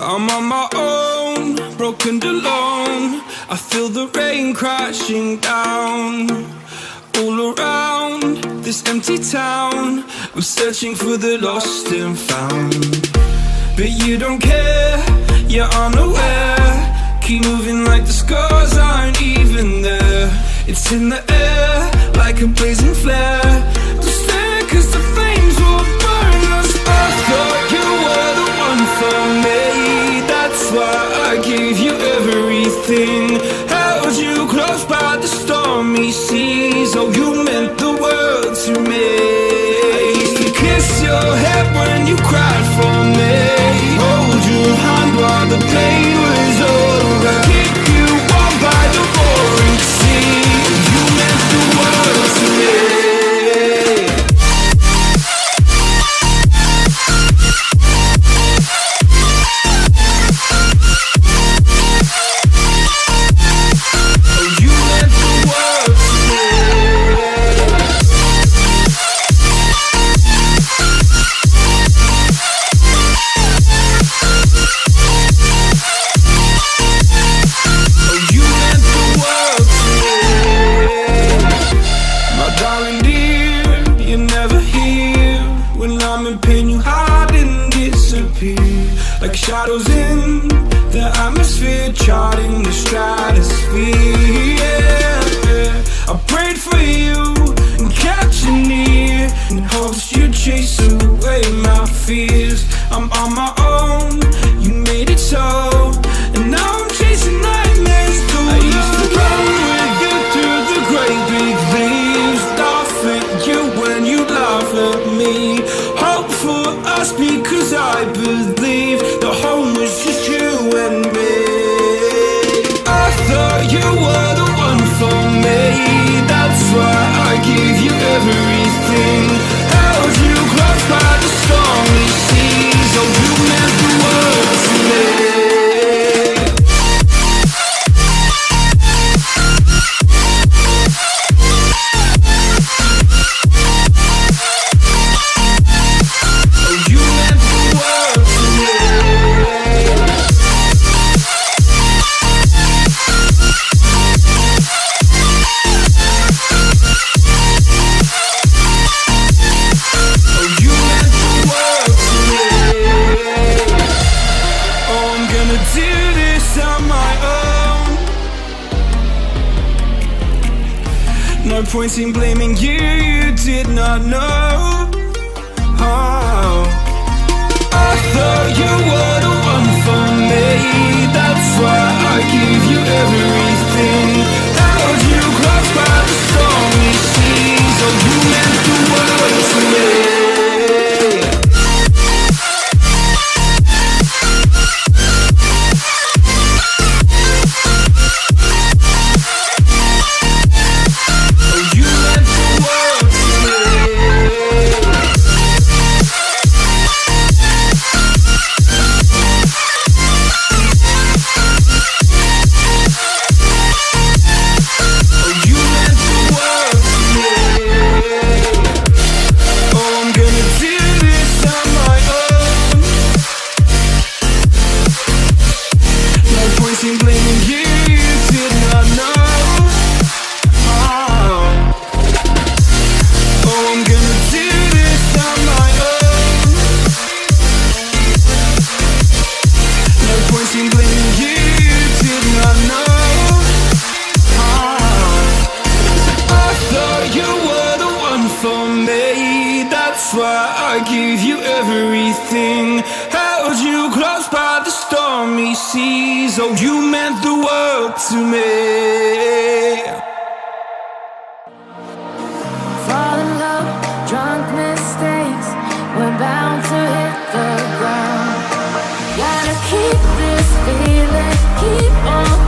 I'm on my own, broken and alone. I feel the rain crashing down all around this empty town. I'm searching for the lost and found, but you don't care, you're unaware. Keep moving like the scars aren't even there. It's in the air like a blazing flare. Don't stare cause the flames will burn us. I thought you were the one for me, that's why I gave you everything. Held you close by the stormy seas. Oh, you meant the world to me. I used to kiss your head when you cried for me, hold your hand while the pain was over, keep you warm by the roaring sea. You meant the world to me. Like shadows in the atmosphere, charting the stratosphere. Yeah. I prayed for you and kept you near in hopes you'd chase away my fears. I'm on my own, you made it so, and now I'm chasing nightmares too. I used to run with you through the great big leaves, laugh at you when you laugh at me. Hope for us because I believe the home was just you and me. I thought you were the one for me, that's why I gave you everything. Held you close by the stormy seas. Oh, you meant the world to me. No point in blaming you, you did not know. Oh. I thought you were the one for me, that's why I gave you everything. Held you close by the stormy seas. Oh, you meant the world to me. Oh, you meant the world to me. Fall in love, drunk mistakes, we're bound to hit the ground. Gotta keep this feeling, keep on